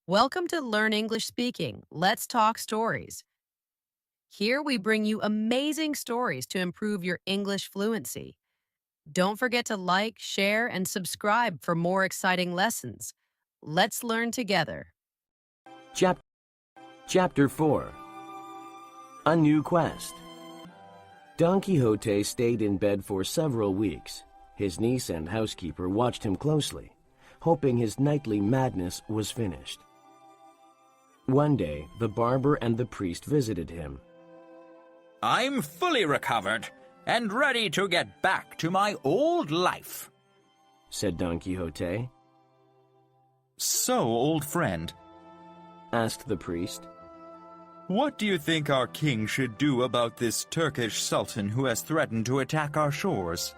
Welcome to Learn English Speaking. Let's talk stories. Here we bring you amazing stories to improve your English fluency. Don't forget to like, share, and subscribe for more exciting lessons. Let's learn together. Chapter 4. A New Quest. Don Quixote stayed in bed for several weeks. His niece and housekeeper watched him closely, hoping his nightly madness was finished. One day, the barber and the priest visited him. "I'm fully recovered and ready to get back to my old life," said Don Quixote. "So, old friend," asked the priest, "what do you think our king should do about this Turkish sultan who has threatened to attack our shores?"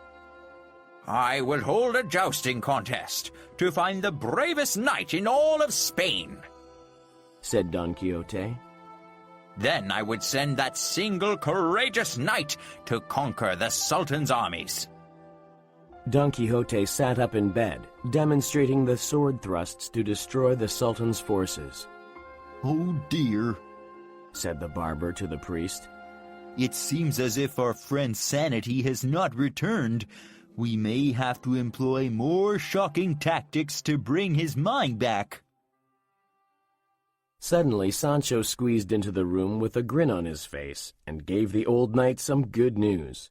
"I will hold a jousting contest to find the bravest knight in all of Spain," said Don Quixote. "Then I would send that single courageous knight to conquer the Sultan's armies." Don Quixote sat up in bed, demonstrating the sword thrusts to destroy the Sultan's forces. "Oh dear," said the barber to the priest. "it seems as if our friend's sanity has not returned. We may have to employ more shocking tactics to bring his mind back." Suddenly, Sancho squeezed into the room with a grin on his face and gave the old knight some good news.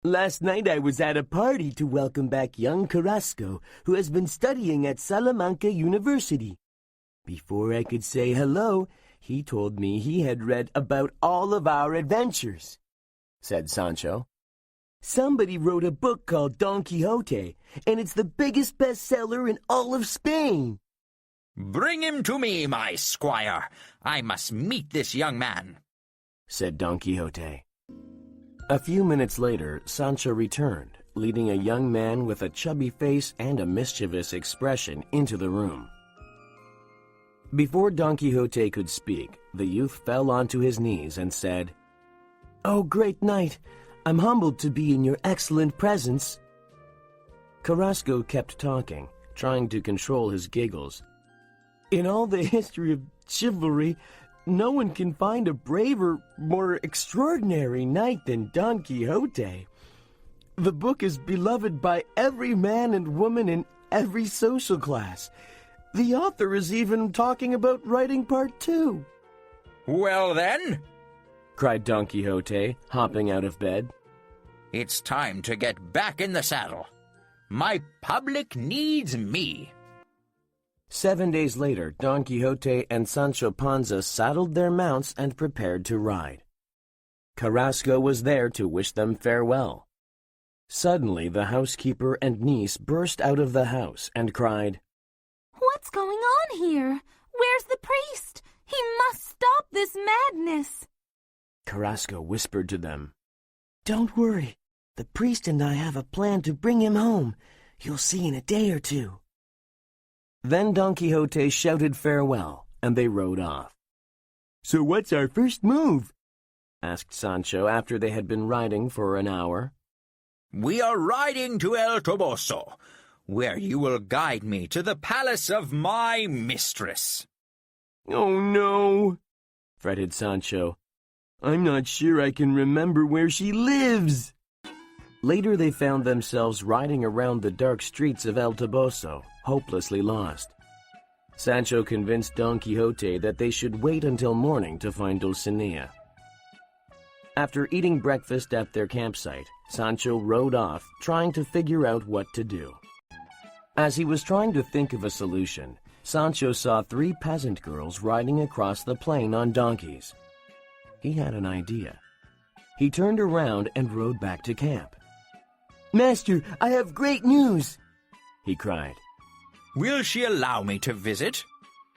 "Last night I was at a party to welcome back young Carrasco, who has been studying at Salamanca University. Before I could say hello, he told me he had read about all of our adventures," said Sancho. "Somebody wrote a book called Don Quixote, and it's the biggest bestseller in all of Spain." "Bring him to me, my squire. I must meet this young man," said Don Quixote. A few minutes later, Sancho returned, leading a young man with a chubby face and a mischievous expression into the room. Before Don Quixote could speak, the youth fell onto his knees and said, "Oh, great knight, I'm humbled to be in your excellent presence." Carrasco kept talking, trying to control his giggles. "In all the history of chivalry, no one can find a braver, more extraordinary knight than Don Quixote. The book is beloved by every man and woman in every social class. The author is even talking about writing part 2. "Well then," cried Don Quixote, hopping out of bed, "it's time to get back in the saddle. My public needs me." 7 days later, Don Quixote and Sancho Panza saddled their mounts and prepared to ride. Carrasco was there to wish them farewell. Suddenly, the housekeeper and niece burst out of the house and cried, "What's going on here? Where's the priest? He must stop this madness." Carrasco whispered to them, "Don't worry. The priest and I have a plan to bring him home. You'll see in a day or 2. Then Don Quixote shouted farewell, and they rode off. "So what's our first move?" asked Sancho after they had been riding for an hour. "We are riding to El Toboso, where you will guide me to the palace of my mistress." "Oh, no," fretted Sancho. "I'm not sure I can remember where she lives." Later they found themselves riding around the dark streets of El Toboso, hopelessly lost. Sancho convinced Don Quixote that they should wait until morning to find Dulcinea. After eating breakfast at their campsite, Sancho rode off, trying to figure out what to do. As he was trying to think of a solution, Sancho saw 3 peasant girls riding across the plain on donkeys. He had an idea. He turned around and rode back to camp. "Master, I have great news!" he cried. "Will she allow me to visit?"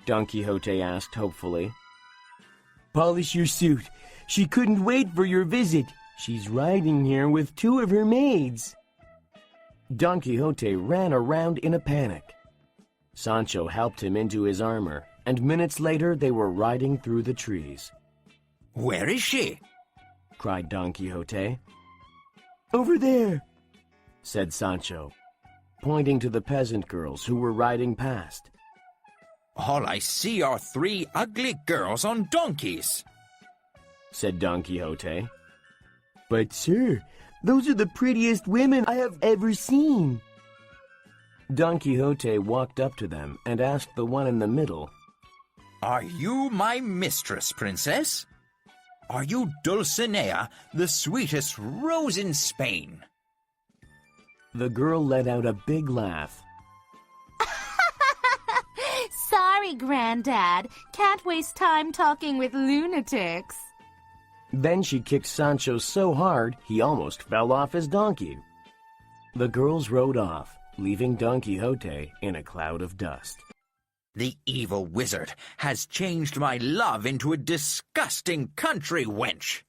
Don Quixote asked hopefully. "Polish your suit. She couldn't wait for your visit. She's riding here with 2 of her maids." Don Quixote ran around in a panic. Sancho helped him into his armor, and minutes later they were riding through the trees. "Where is she?" cried Don Quixote. "Over there," said Sancho, pointing to the peasant girls who were riding past. All I see are 3 ugly girls on donkeys, said Don Quixote. But, sir, those are the prettiest women I have ever seen. Don Quixote walked up to them and asked the one in the middle, Are you my mistress, princess? Are you Dulcinea, the sweetest rose in Spain? The girl let out a big laugh. Sorry, Granddad. Can't waste time talking with lunatics. Then she kicked Sancho so hard he almost fell off his donkey. The girls rode off, leaving Don Quixote in a cloud of dust. The evil wizard has changed my love into a disgusting country wench,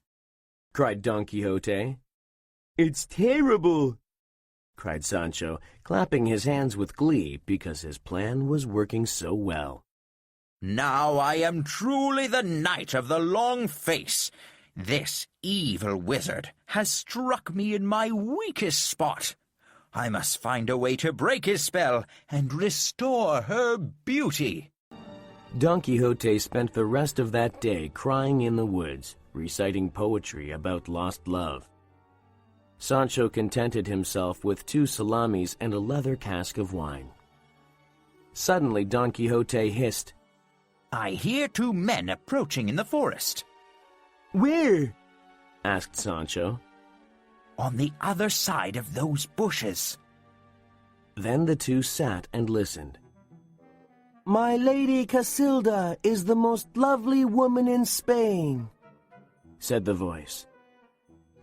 cried Don Quixote. It's terrible, cried Sancho, clapping his hands with glee because his plan was working so well. Now I am truly the Knight of the Long Face. This evil wizard has struck me in my weakest spot. I must find a way to break his spell and restore her beauty. Don Quixote spent the rest of that day crying in the woods, reciting poetry about lost love. Sancho contented himself with 2 salamis and a leather cask of wine. Suddenly Don Quixote hissed, I hear 2 men approaching in the forest. Where? asked Sancho. On the other side of those bushes. Then the 2 sat and listened. My lady Casilda is the most lovely woman in Spain, said the voice.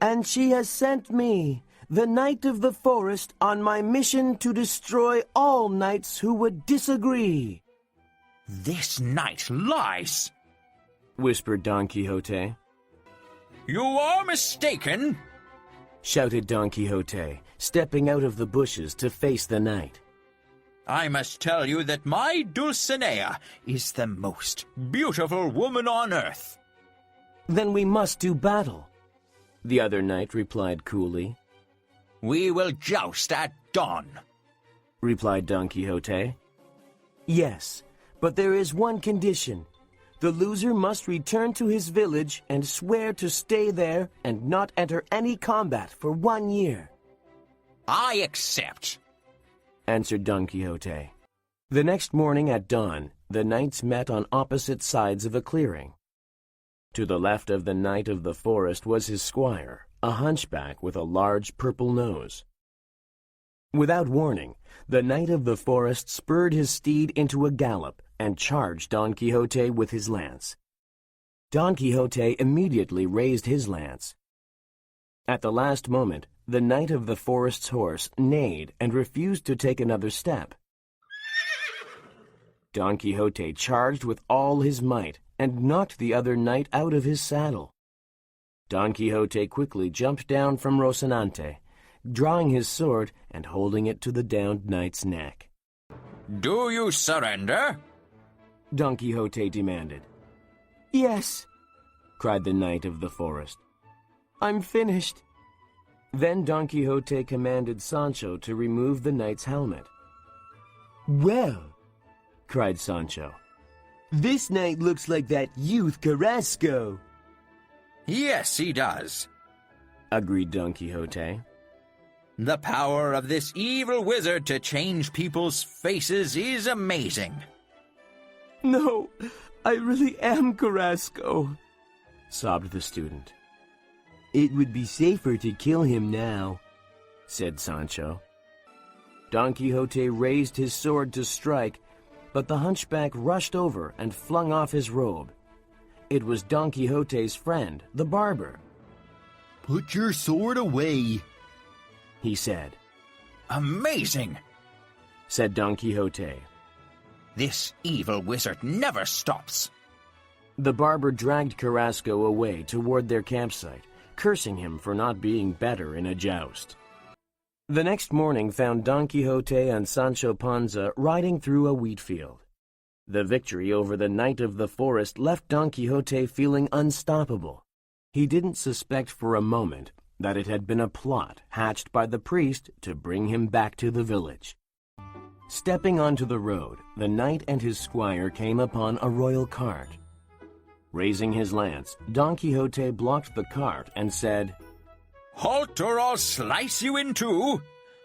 And she has sent me, the Knight of the Forest, on my mission to destroy all knights who would disagree. This knight lies, whispered Don Quixote. You are mistaken, shouted Don Quixote, stepping out of the bushes to face the knight. I must tell you that my Dulcinea is the most beautiful woman on earth. Then we must do battle, the other knight replied coolly. We will joust at dawn, replied Don Quixote. Yes, but there is one condition. The loser must return to his village and swear to stay there and not enter any combat for 1 year. I accept, answered Don Quixote. The next morning at dawn, the knights met on opposite sides of a clearing. To the left of the Knight of the Forest was his squire, a hunchback with a large purple nose. Without warning, the Knight of the Forest spurred his steed into a gallop and charged Don Quixote with his lance. Don Quixote immediately raised his lance. At the last moment, the Knight of the Forest's horse neighed and refused to take another step. Don Quixote charged with all his might and knocked the other knight out of his saddle. Don Quixote quickly jumped down from Rocinante, drawing his sword and holding it to the downed knight's neck. Do you surrender? Don Quixote demanded. Yes, cried the Knight of the Forest. I'm finished. Then Don Quixote commanded Sancho to remove the knight's helmet. Well, cried Sancho, this knight looks like that youth Carrasco. Yes, he does, agreed Don Quixote. The power of this evil wizard to change people's faces is amazing. No, I really am Carrasco, sobbed the student. It would be safer to kill him now, said Sancho. Don Quixote raised his sword to strike, but the hunchback rushed over and flung off his robe. It was Don Quixote's friend, the barber. Put your sword away, he said. Amazing, said Don Quixote. This evil wizard never stops. The barber dragged Carrasco away toward their campsite, cursing him for not being better in a joust. The next morning found Don Quixote and Sancho Panza riding through a wheat field. The victory over the Knight of the Forest left Don Quixote feeling unstoppable. He didn't suspect for a moment that it had been a plot hatched by the priest to bring him back to the village. Stepping onto the road, the knight and his squire came upon a royal cart. Raising his lance, Don Quixote blocked the cart and said, "Halt, or I'll slice you in two.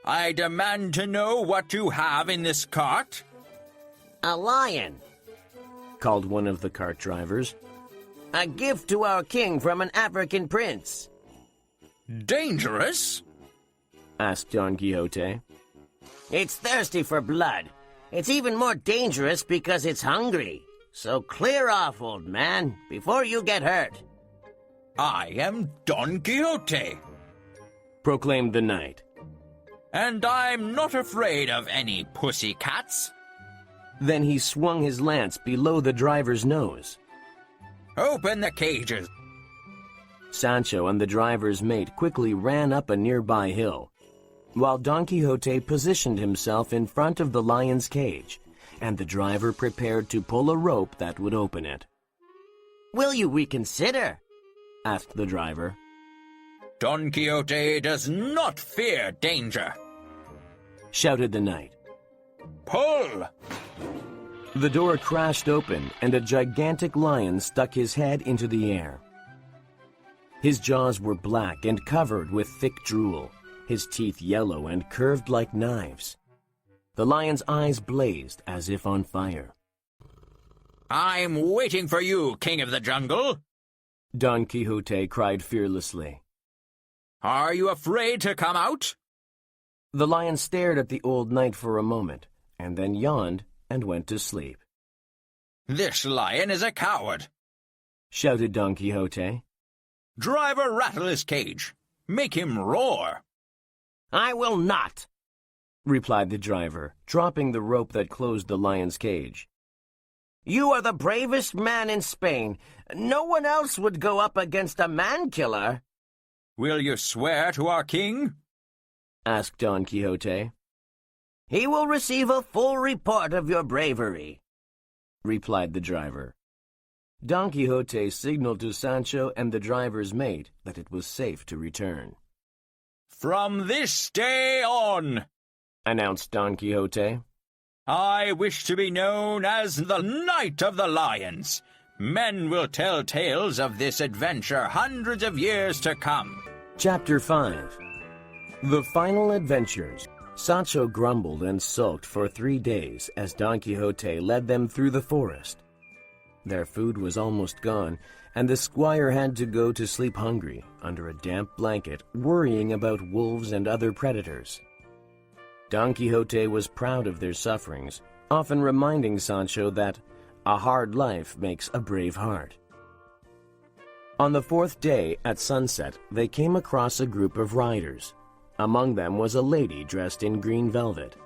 I demand to know what you have in this cart." A lion, called one of the cart drivers. a gift to our king from an African prince. "Dangerous?" asked Don Quixote. It's thirsty for blood. It's even more dangerous because it's hungry. So clear off, old man, before you get hurt. "I am Don Quixote, Proclaimed the knight. and I'm not afraid of any pussy cats. Then he swung his lance below the driver's nose. Open the cages." Sancho and the driver's mate quickly ran up a nearby hill, while Don Quixote positioned himself in front of the lion's cage, and the driver prepared to pull a rope that would open it. Will you reconsider? Asked the driver. Don Quixote does not fear danger. Shouted the knight. Pull! The door crashed open, and a gigantic lion stuck his head into the air. His jaws were black and covered with thick drool, his teeth yellow and curved like knives. The lion's eyes blazed as if on fire. "I'm waiting for you, King of the Jungle." Don Quixote cried fearlessly. "Are you afraid to come out?" The lion stared at the old knight for a moment, and then yawned and went to sleep. "This lion is a coward." Shouted Don Quixote. "Driver, rattle his cage. Make him roar." I will not. Replied the driver, dropping the rope that closed the lion's cage. You are the bravest man in Spain. No one else would go up against a man-killer. "Will you swear to our king?" Asked Don Quixote. He will receive a full report of your bravery. Replied the driver. Don Quixote signaled to Sancho and the driver's mate that it was safe to return. "From this day on," announced Don Quixote, "I wish to be known as the Knight of the Lions. Men will tell tales of this adventure hundreds of years to come." Chapter 5. The Final Adventures. Sancho grumbled and sulked for 3 days as Don Quixote led them through the forest. Their food was almost gone, and the squire had to go to sleep hungry under a damp blanket, worrying about wolves and other predators. Don Quixote was proud of their sufferings, often reminding Sancho that a hard life makes a brave heart. On the 4th day, at sunset, they came across a group of riders. Among them was a lady dressed in green velvet.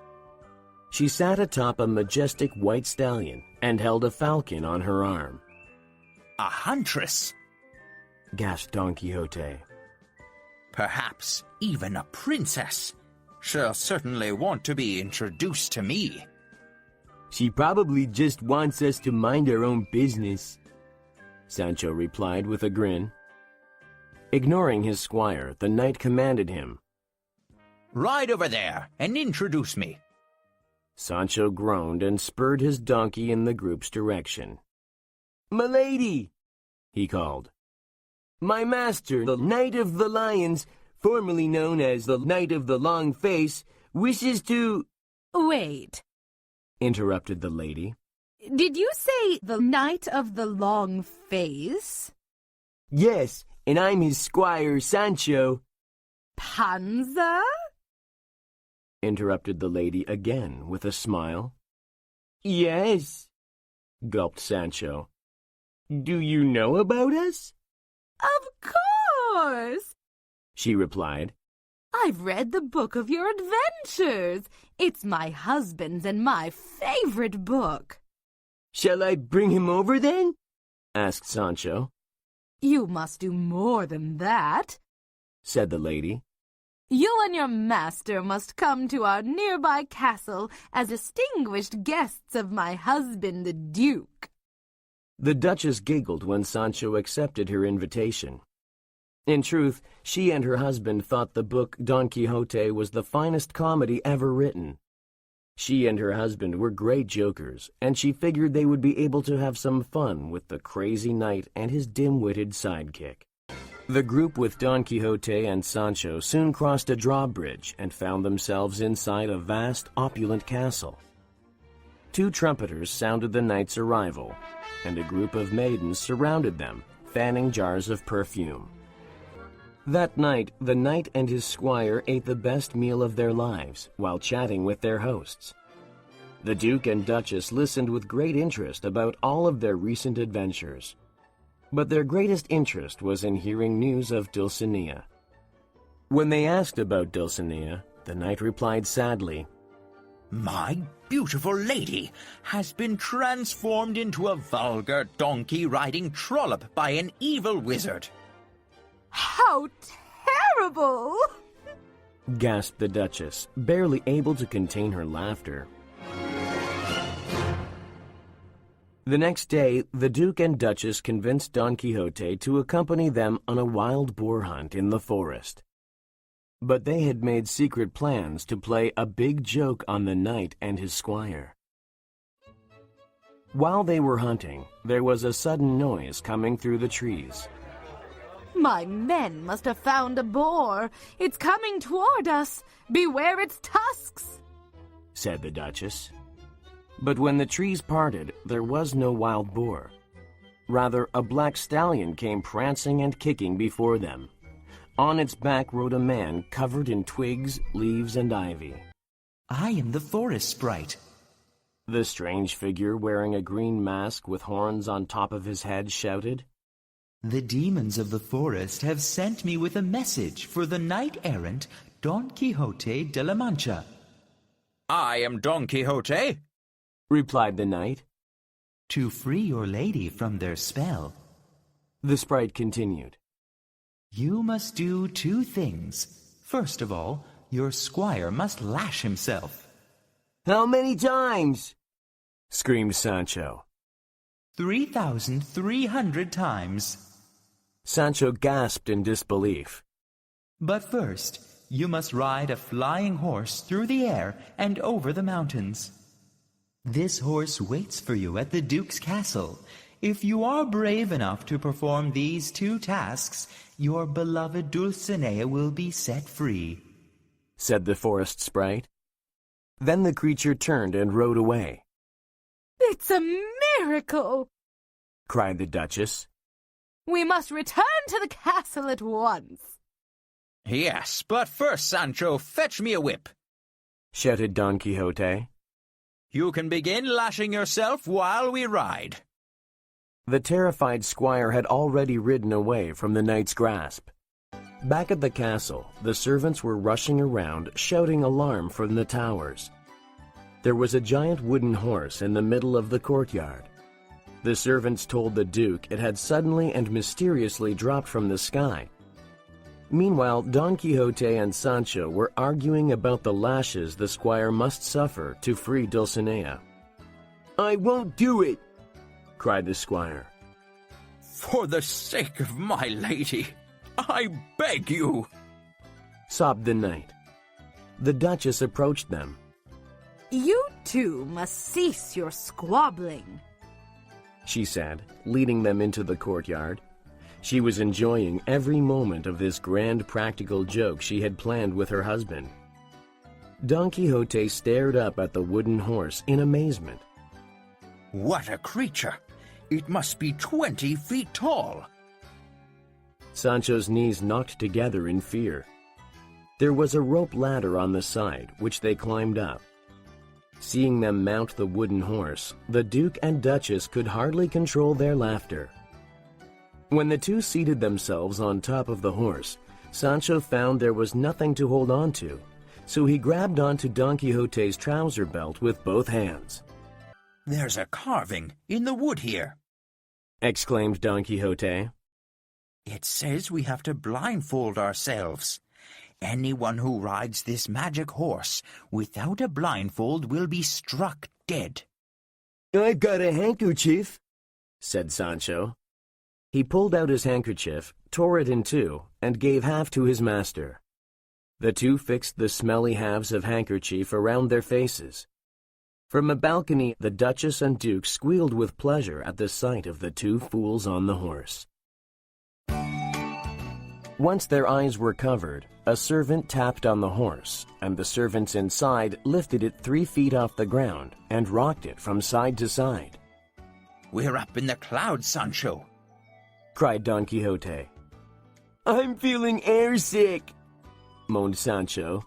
She sat atop a majestic white stallion and held a falcon on her arm. "A huntress. Gasped Don Quixote. Perhaps even a princess. She'll certainly want to be introduced to me." She probably just wants us to mind our own business, Sancho replied with a grin. Ignoring his squire, the knight commanded him. "Ride over there and introduce me." Sancho groaned and spurred his donkey in the group's direction. "Milady," he called. "My master, the Knight of the Lions, formerly known as the Knight of the Long Face, wishes to—" Wait, interrupted the lady. did you say the Knight of the Long Face? "Yes, and I'm his squire, Sancho," Panza? interrupted the lady again with a smile. "Yes," gulped Sancho. "Do you know about us?" Of course! she replied. I've read the book of your adventures. It's my husband's and my favorite book. "Shall I bring him over then?" asked Sancho. You must do more than that. Said the lady. You and your master must come to our nearby castle as distinguished guests of my husband the Duke. The Duchess giggled when Sancho accepted her invitation. In truth, she and her husband thought the book Don Quixote was the finest comedy ever written. She and her husband were great jokers, and she figured they would be able to have some fun with the crazy knight and his dim-witted sidekick. The group with Don Quixote and Sancho soon crossed a drawbridge and found themselves inside a vast, opulent castle. 2 trumpeters sounded the knight's arrival, and a group of maidens surrounded them, fanning jars of perfume. That night, the knight and his squire ate the best meal of their lives while chatting with their hosts. The Duke and Duchess listened with great interest about all of their recent adventures. But their greatest interest was in hearing news of Dulcinea. When they asked about Dulcinea, the knight replied sadly, "My beautiful lady has been transformed into a vulgar donkey-riding trollop by an evil wizard." How terrible! gasped the Duchess, barely able to contain her laughter. The next day, the Duke and Duchess convinced Don Quixote to accompany them on a wild boar hunt in the forest. But they had made secret plans to play a big joke on the knight and his squire. While they were hunting, there was a sudden noise coming through the trees. My men must have found a boar. It's coming toward us. Beware its tusks, said the Duchess. But when the trees parted, there was no wild boar. Rather, a black stallion came prancing and kicking before them. On its back rode a man covered in twigs, leaves, and ivy. I am the forest sprite. The strange figure wearing a green mask with horns on top of his head shouted. The demons of the forest have sent me with a message for the knight-errant Don Quixote de la Mancha. "I am Don Quixote," replied the knight. To free your lady from their spell, the sprite continued. You must do 2 things. First of all, your squire must lash himself. How many times? Screamed Sancho. 3,300 times. Sancho gasped in disbelief. But first, you must ride a flying horse through the air and over the mountains. This horse waits for you at the Duke's castle. If you are brave enough to perform these 2 tasks, your beloved Dulcinea will be set free, said the forest sprite. Then the creature turned and rode away. It's a miracle! cried the Duchess. We must return to the castle at once. "Yes, but first, Sancho, fetch me a whip," shouted Don Quixote. "You can begin lashing yourself while we ride." The terrified squire had already ridden away from the knight's grasp. Back at the castle, the servants were rushing around, shouting alarm from the towers. There was a giant wooden horse in the middle of the courtyard. The servants told the Duke it had suddenly and mysteriously dropped from the sky. Meanwhile, Don Quixote and Sancho were arguing about the lashes the squire must suffer to free Dulcinea. I won't do it, cried the squire. "For the sake of my lady, I beg you," sobbed the knight. The Duchess approached them. You 2 must cease your squabbling, she said, leading them into the courtyard. She was enjoying every moment of this grand practical joke she had planned with her husband. Don Quixote stared up at the wooden horse in amazement. "What a creature! It must be 20 feet tall." Sancho's knees knocked together in fear. There was a rope ladder on the side, which they climbed up. Seeing them mount the wooden horse, the Duke and Duchess could hardly control their laughter. When the 2 seated themselves on top of the horse, Sancho found there was nothing to hold on to, so he grabbed onto Don Quixote's trouser belt with both hands. "There's a carving in the wood here," exclaimed Don Quixote. "It says we have to blindfold ourselves. Anyone who rides this magic horse without a blindfold will be struck dead." I've got a handkerchief, said Sancho. He pulled out his handkerchief, tore it in 2, and gave half to his master. The 2 fixed the smelly halves of handkerchief around their faces. From a balcony, the Duchess and Duke squealed with pleasure at the sight of the two fools on the horse. Once their eyes were covered, a servant tapped on the horse, and the servants inside lifted it 3 feet off the ground and rocked it from side to side. "We're up in the clouds, Sancho," cried Don Quixote. I'm feeling airsick, Moaned Sancho.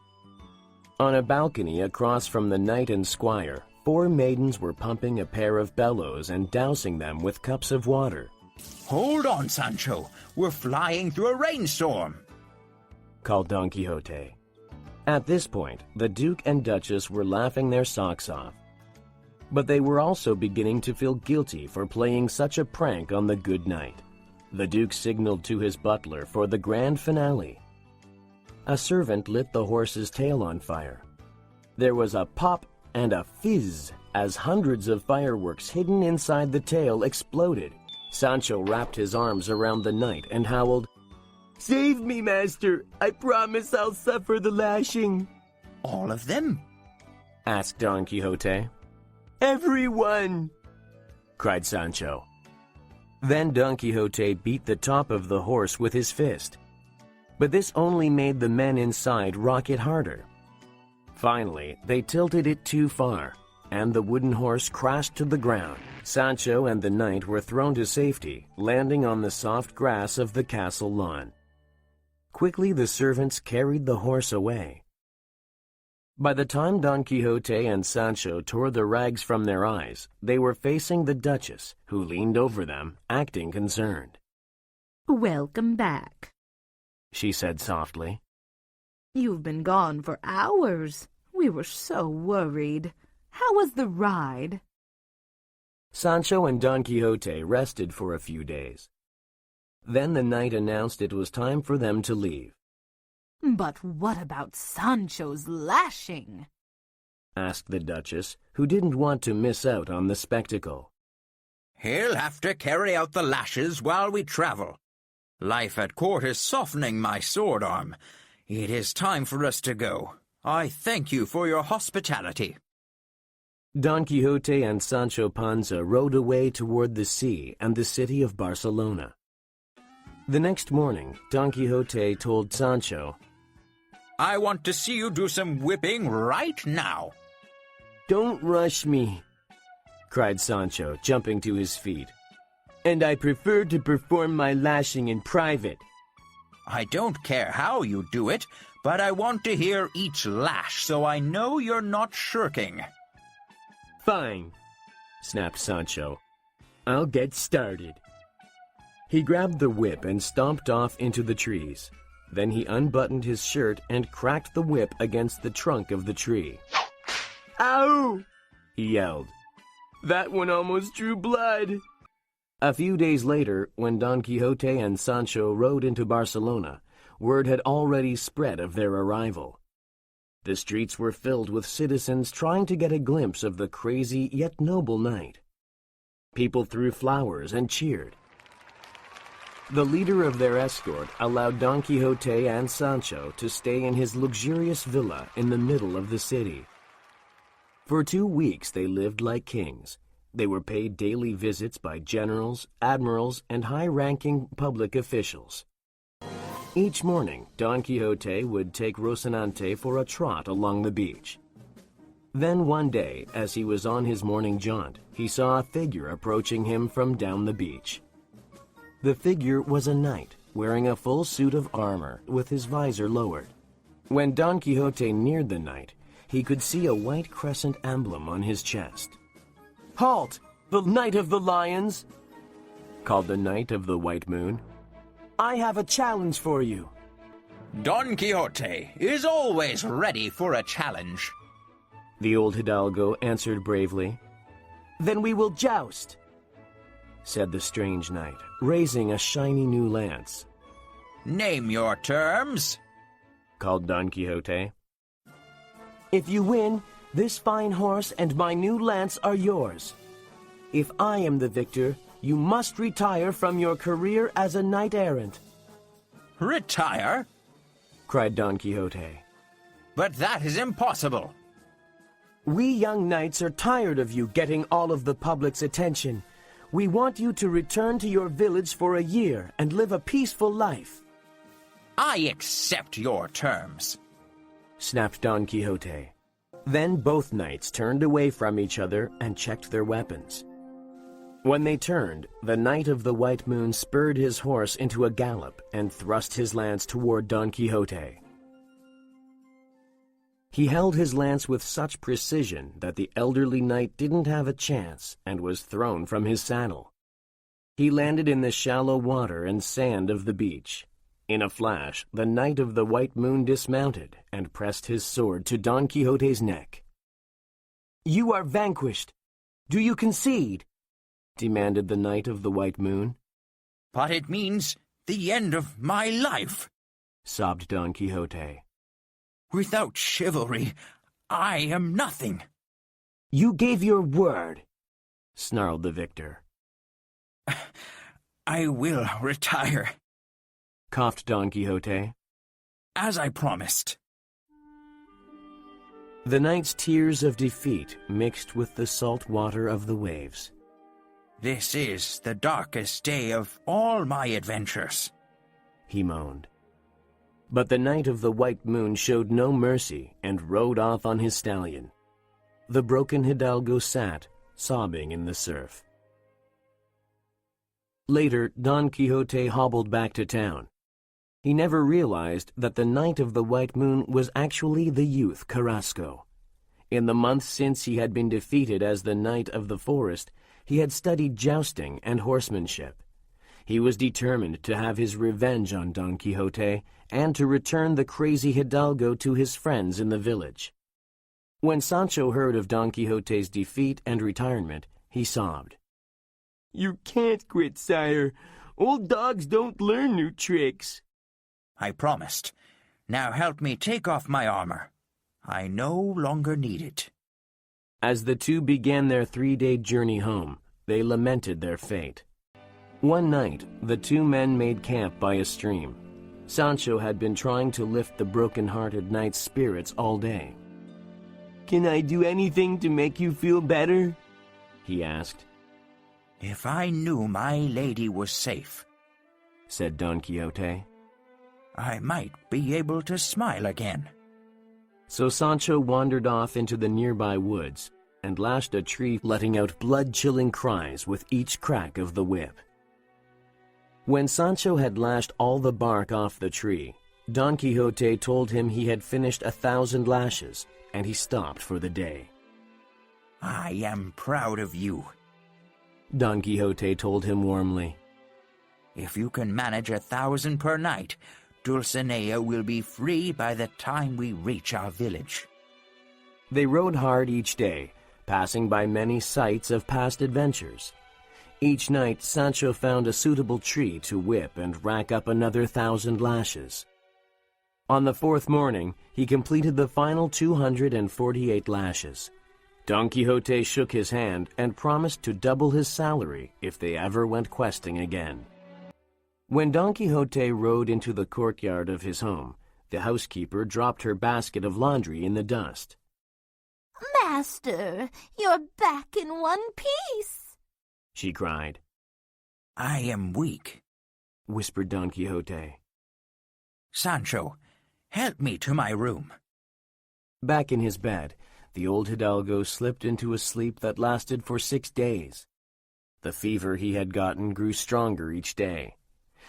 On a balcony across from the knight and squire, 4 maidens were pumping a pair of bellows and dousing them with cups of water. "Hold on, Sancho. We're flying through a rainstorm," called Don Quixote. At this point, the Duke and Duchess were laughing their socks off. But they were also beginning to feel guilty for playing such a prank on the good knight. The Duke signaled to his butler for the grand finale. A servant lit the horse's tail on fire. There was a pop and a fizz as hundreds of fireworks hidden inside the tail exploded. Sancho wrapped his arms around the knight and howled, Save me, master. I promise I'll suffer the lashing. "All of them?" asked Don Quixote. Everyone, cried Sancho. Then Don Quixote beat the top of the horse with his fist. But this only made the men inside rock it harder. Finally, they tilted it too far, and the wooden horse crashed to the ground. Sancho and the knight were thrown to safety, landing on the soft grass of the castle lawn. Quickly the servants carried the horse away. By the time Don Quixote and Sancho tore the rags from their eyes, they were facing the Duchess, who leaned over them, acting concerned. Welcome back. She said softly. You've been gone for hours. We were so worried. How was the ride? Sancho and Don Quixote rested for a few days. Then the knight announced it was time for them to leave. But what about Sancho's lashing? Asked the Duchess, who didn't want to miss out on the spectacle. "He'll have to carry out the lashes while we travel. Life at court is softening my sword arm. It is time for us to go. I thank you for your hospitality." Don Quixote and Sancho Panza rode away toward the sea and the city of Barcelona. The next morning, Don Quixote told Sancho, "I want to see you do some whipping right now." don't rush me, cried Sancho, jumping to his feet. and I prefer to perform my lashing in private. "I don't care how you do it, but I want to hear each lash so I know you're not shirking." Fine, snapped Sancho. I'll get started. He grabbed the whip and stomped off into the trees. Then he unbuttoned his shirt and cracked the whip against the trunk of the tree. Ow! He yelled. That one almost drew blood. A few days later, when Don Quixote and Sancho rode into Barcelona, word had already spread of their arrival. The streets were filled with citizens trying to get a glimpse of the crazy yet noble knight. People threw flowers and cheered. The leader of their escort allowed Don Quixote and Sancho to stay in his luxurious villa in the middle of the city. For 2 weeks they lived like kings. They were paid daily visits by generals, admirals, and high-ranking public officials. Each morning, Don Quixote would take Rocinante for a trot along the beach. Then one day, as he was on his morning jaunt, he saw a figure approaching him from down the beach. The figure was a knight, wearing a full suit of armor with his visor lowered. When Don Quixote neared the knight, he could see a white crescent emblem on his chest. Halt, the Knight of the Lions, called the Knight of the White Moon. I have a challenge for you. Don Quixote is always ready for a challenge, the old hidalgo answered bravely. Then we will joust, said the strange knight, raising a shiny new lance. "Name your terms," called Don Quixote. If you win, this fine horse and my new lance are yours. If I am the victor, you must retire from your career as a knight-errant. "Retire? Cried Don Quixote. But that is impossible." We young knights are tired of you getting all of the public's attention. We want you to return to your village for a year and live a peaceful life. I accept your terms, snapped Don Quixote. Then both knights turned away from each other and checked their weapons. When they turned, the Knight of the White Moon spurred his horse into a gallop and thrust his lance toward Don Quixote. He held his lance with such precision that the elderly knight didn't have a chance and was thrown from his saddle. He landed in the shallow water and sand of the beach. In a flash, the Knight of the White Moon dismounted and pressed his sword to Don Quixote's neck. "You are vanquished. Do you concede?" demanded the Knight of the White Moon. but it means the end of my life. Sobbed Don Quixote. Without chivalry, I am nothing. "You gave your word," snarled the victor. I will retire, Coughed Don Quixote. as I promised. The knight's tears of defeat mixed with the salt water of the waves. This is the darkest day of all my adventures, He moaned. But the Knight of the White Moon showed no mercy and rode off on his stallion. The broken hidalgo sat, sobbing in the surf. Later, Don Quixote hobbled back to town. He never realized that the Knight of the White Moon was actually the youth Carrasco. In the months since he had been defeated as the Knight of the Forest, he had studied jousting and horsemanship. He was determined to have his revenge on Don Quixote and to return the crazy hidalgo to his friends in the village. When Sancho heard of Don Quixote's defeat and retirement, he sobbed. "You can't quit, sire. Old dogs don't learn new tricks." I promised. Now help me take off my armor. I no longer need it. As the two began their 3-day journey home, they lamented their fate. One night, the two men made camp by a stream. Sancho had been trying to lift the broken-hearted knight's spirits all day. "Can I do anything to make you feel better?" he asked. If I knew my lady was safe, Said Don Quixote. I might be able to smile again. So Sancho wandered off into the nearby woods and lashed a tree, letting out blood-chilling cries with each crack of the whip. When Sancho had lashed all the bark off the tree, Don Quixote told him he had finished 1,000 lashes, and he stopped for the day. I am proud of you. Don Quixote told him warmly. If you can manage 1,000 per night, Dulcinea will be free by the time we reach our village. They rode hard each day, passing by many sights of past adventures. Each night, Sancho found a suitable tree to whip and rack up another 1,000 lashes. On the 4th morning, he completed the final 248 lashes. Don Quixote shook his hand and promised to double his salary if they ever went questing again. When Don Quixote rode into the courtyard of his home, the housekeeper dropped her basket of laundry in the dust. Master, you're back in one piece, She cried. I am weak. Whispered Don Quixote. Sancho, help me to my room. Back in his bed, the old hidalgo slipped into a sleep that lasted for 6 days. The fever he had gotten grew stronger each day.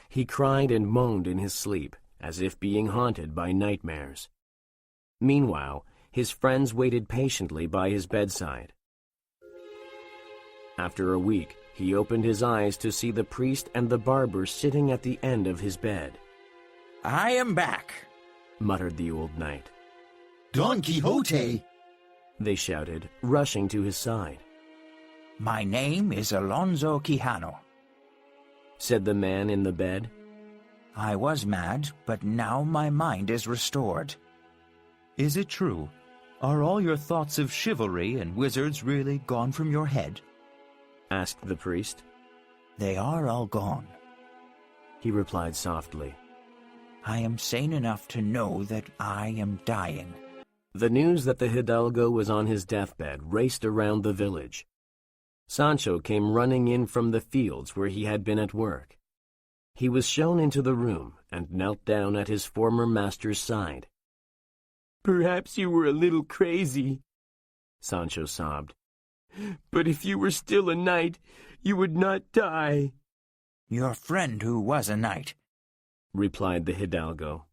He cried and moaned in his sleep, as if being haunted by nightmares. Meanwhile, his friends waited patiently by his bedside. After a week, he opened his eyes to see the priest and the barber sitting at the end of his bed. I am back, muttered the old knight. Don Quixote! They shouted, rushing to his side. My name is Alonso Quijano, said the man in the bed. I was mad, but now my mind is restored. Is it true? Are all your thoughts of chivalry and wizards really gone from your head? Asked the priest. They are all gone. He replied softly. I am sane enough to know that I am dying. The news that the hidalgo was on his deathbed raced around the village. Sancho came running in from the fields where he had been at work. He was shown into the room and knelt down at his former master's side. Perhaps you were a little crazy, Sancho sobbed. But if you were still a knight, you would not die. Your friend who was a knight, replied the hidalgo,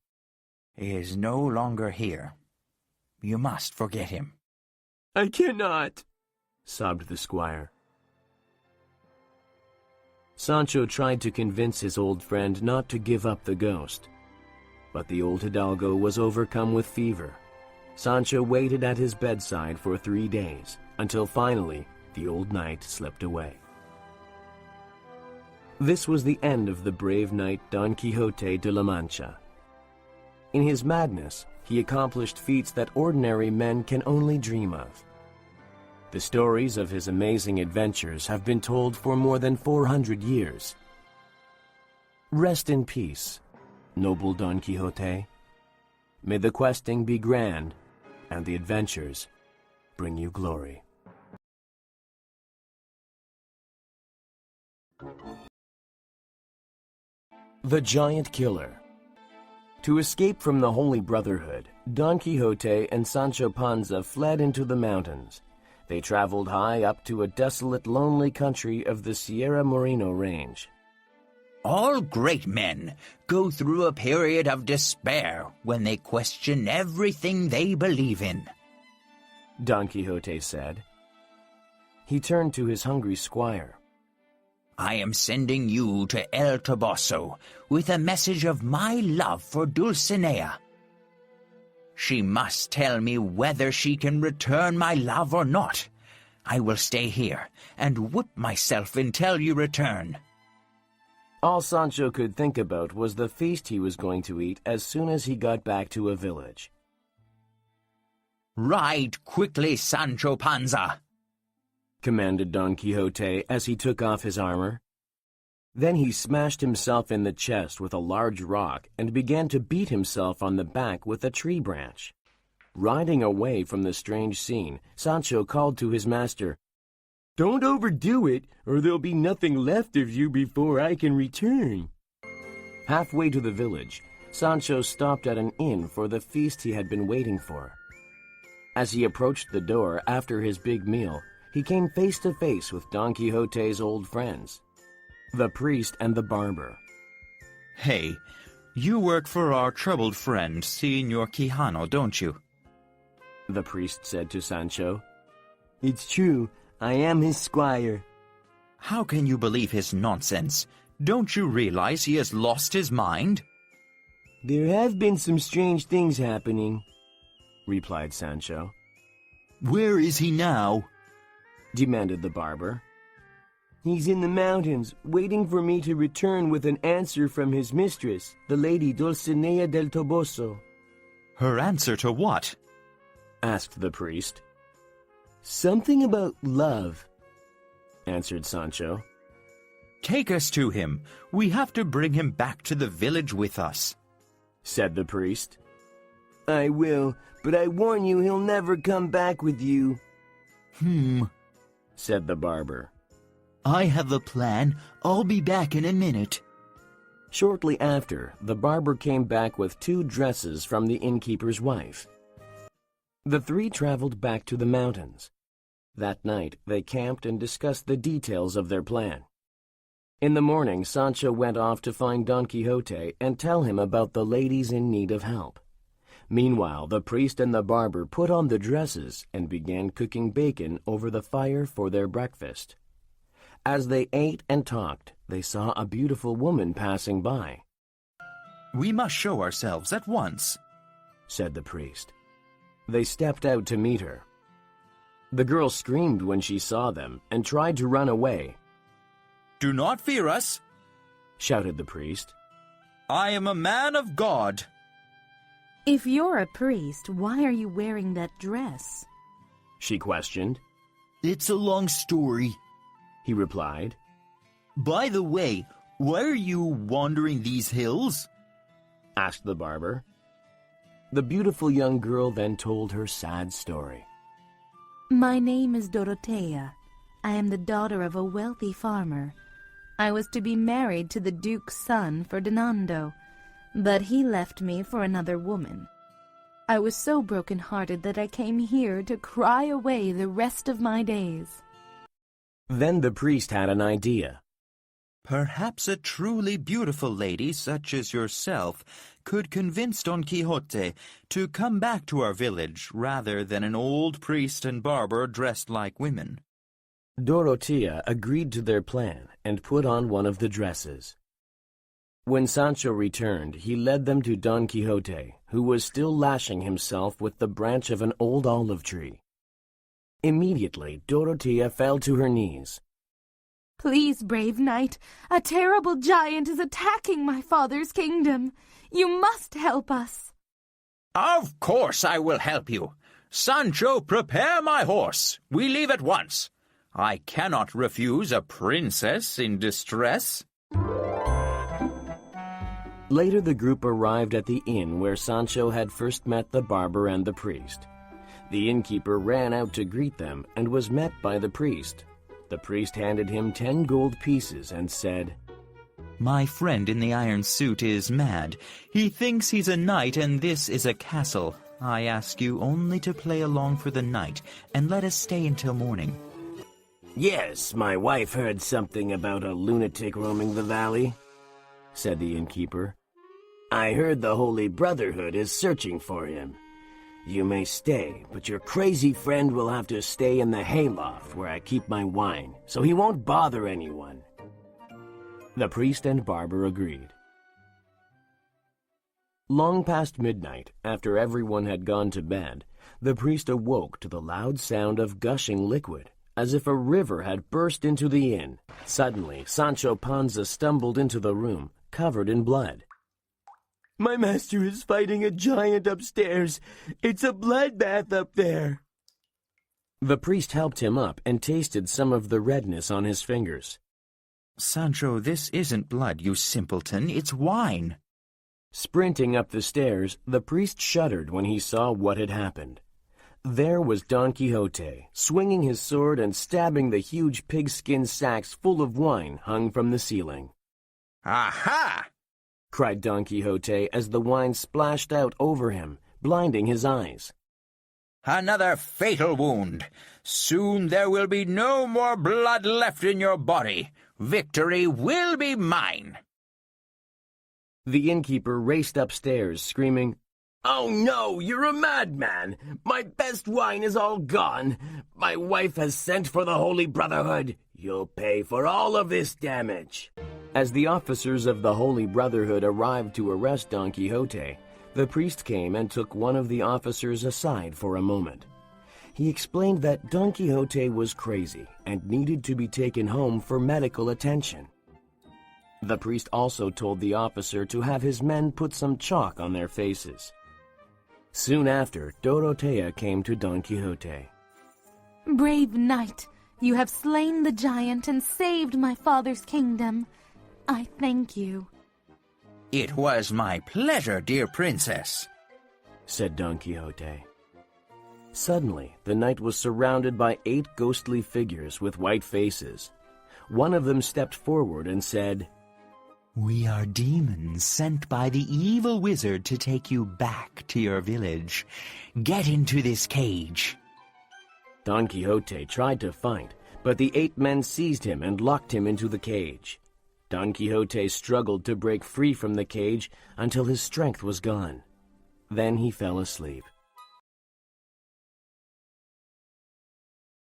is no longer here. You must forget him. I cannot, sobbed the squire. Sancho tried to convince his old friend not to give up the ghost, but the old hidalgo was overcome with fever. Sancho waited at his bedside for 3 days, until finally the old knight slipped away. This was the end of the brave knight Don Quixote de la Mancha. In his madness, he accomplished feats that ordinary men can only dream of. The stories of his amazing adventures have been told for more than 400 years. Rest in peace, noble Don Quixote. May the questing be grand, and the adventures bring you glory. The Giant Killer. To escape from the Holy Brotherhood, Don Quixote and Sancho Panza fled into the mountains. They traveled high up to a desolate, lonely country of the Sierra Moreno range. All great men go through a period of despair when they question everything they believe in, Don Quixote said. He turned to his hungry squire. I am sending you to El Toboso with a message of my love for Dulcinea. She must tell me whether she can return my love or not. I will stay here and whip myself until you return. All Sancho could think about was the feast he was going to eat as soon as he got back to a village. Ride quickly, Sancho Panza, commanded Don Quixote as he took off his armor. Then he smashed himself in the chest with a large rock and began to beat himself on the back with a tree branch. Riding away from the strange scene, Sancho called to his master, Don't overdo it, or there'll be nothing left of you before I can return. Halfway to the village, Sancho stopped at an inn for the feast he had been waiting for. As he approached the door after his big meal, he came face to face with Don Quixote's old friends, the priest and the barber. Hey, you work for our troubled friend, Señor Quijano, don't you? The priest said to Sancho. It's true, I am his squire. How can you believe his nonsense? Don't you realize he has lost his mind? There have been some strange things happening, replied Sancho. Where is he now? Demanded the barber. He's in the mountains, waiting for me to return with an answer from his mistress, the lady Dulcinea del Toboso. Her answer to what? Asked the priest. Something about love, answered Sancho. Take us to him. We have to bring him back to the village with us, said the priest. I will, but I warn you he'll never come back with you. Said the barber. I have a plan. I'll be back in a minute. Shortly after, the barber came back with 2 dresses from the innkeeper's wife. The 3 traveled back to the mountains. That night, they camped and discussed the details of their plan. In the morning, Sancho went off to find Don Quixote and tell him about the ladies in need of help. Meanwhile, the priest and the barber put on the dresses and began cooking bacon over the fire for their breakfast. As they ate and talked, they saw a beautiful woman passing by. We must show ourselves at once, said the priest. They stepped out to meet her. The girl screamed when she saw them and tried to run away. Do not fear us, shouted the priest. I am a man of God. If you're a priest, why are you wearing that dress? She questioned. It's a long story, he replied. By the way, why are you wandering these hills? Asked the barber. The beautiful young girl then told her sad story. My name is Dorothea. I am the daughter of a wealthy farmer. I was to be married to the Duke's son, Ferdinando, but he left me for another woman. I was so broken-hearted that I came here to cry away the rest of my days. Then the priest had an idea. Perhaps a truly beautiful lady such as yourself could convince Don Quixote to come back to our village rather than an old priest and barber dressed like women. Dorothea agreed to their plan and put on one of the dresses. When Sancho returned, he led them to Don Quixote, who was still lashing himself with the branch of an old olive tree. Immediately, Dorothea fell to her knees. Please, brave knight, a terrible giant is attacking my father's kingdom. You must help us. Of course I will help you. Sancho, prepare my horse. We leave at once. I cannot refuse a princess in distress. Later the group arrived at the inn where Sancho had first met the barber and the priest. The innkeeper ran out to greet them and was met by the priest. The priest handed him 10 gold pieces and said, My friend in the iron suit is mad. He thinks he's a knight and this is a castle. I ask you only to play along for the night and let us stay until morning. Yes, my wife heard something about a lunatic roaming the valley, said the innkeeper. I heard the Holy Brotherhood is searching for him. You may stay, but your crazy friend will have to stay in the hayloft where I keep my wine, so he won't bother anyone. The priest and barber agreed. Long past midnight, after everyone had gone to bed, the priest awoke to the loud sound of gushing liquid, as if a river had burst into the inn. Suddenly, Sancho Panza stumbled into the room, covered in blood. My master is fighting a giant upstairs. It's a bloodbath up there. The priest helped him up and tasted some of the redness on his fingers. Sancho, this isn't blood, you simpleton. It's wine. Sprinting up the stairs, the priest shuddered when he saw what had happened. There was Don Quixote, swinging his sword and stabbing the huge pigskin sacks full of wine hung from the ceiling. Aha! Cried Don Quixote as the wine splashed out over him, blinding his eyes. Another fatal wound. Soon there will be no more blood left in your body. Victory will be mine. The innkeeper raced upstairs, screaming, Oh no, you're a madman! My best wine is all gone. My wife has sent for the Holy Brotherhood. You'll pay for all of this damage. As the officers of the Holy Brotherhood arrived to arrest Don Quixote, the priest came and took one of the officers aside for a moment. He explained that Don Quixote was crazy and needed to be taken home for medical attention. The priest also told the officer to have his men put some chalk on their faces. Soon after, Dorothea came to Don Quixote. Brave knight, you have slain the giant and saved my father's kingdom. I thank you. It was my pleasure, dear princess, said Don Quixote. Suddenly, the knight was surrounded by 8 ghostly figures with white faces. One of them stepped forward and said, We are demons sent by the evil wizard to take you back to your village. Get into this cage. Don Quixote tried to fight, but the 8 men seized him and locked him into the cage. Don Quixote struggled to break free from the cage until his strength was gone. Then he fell asleep.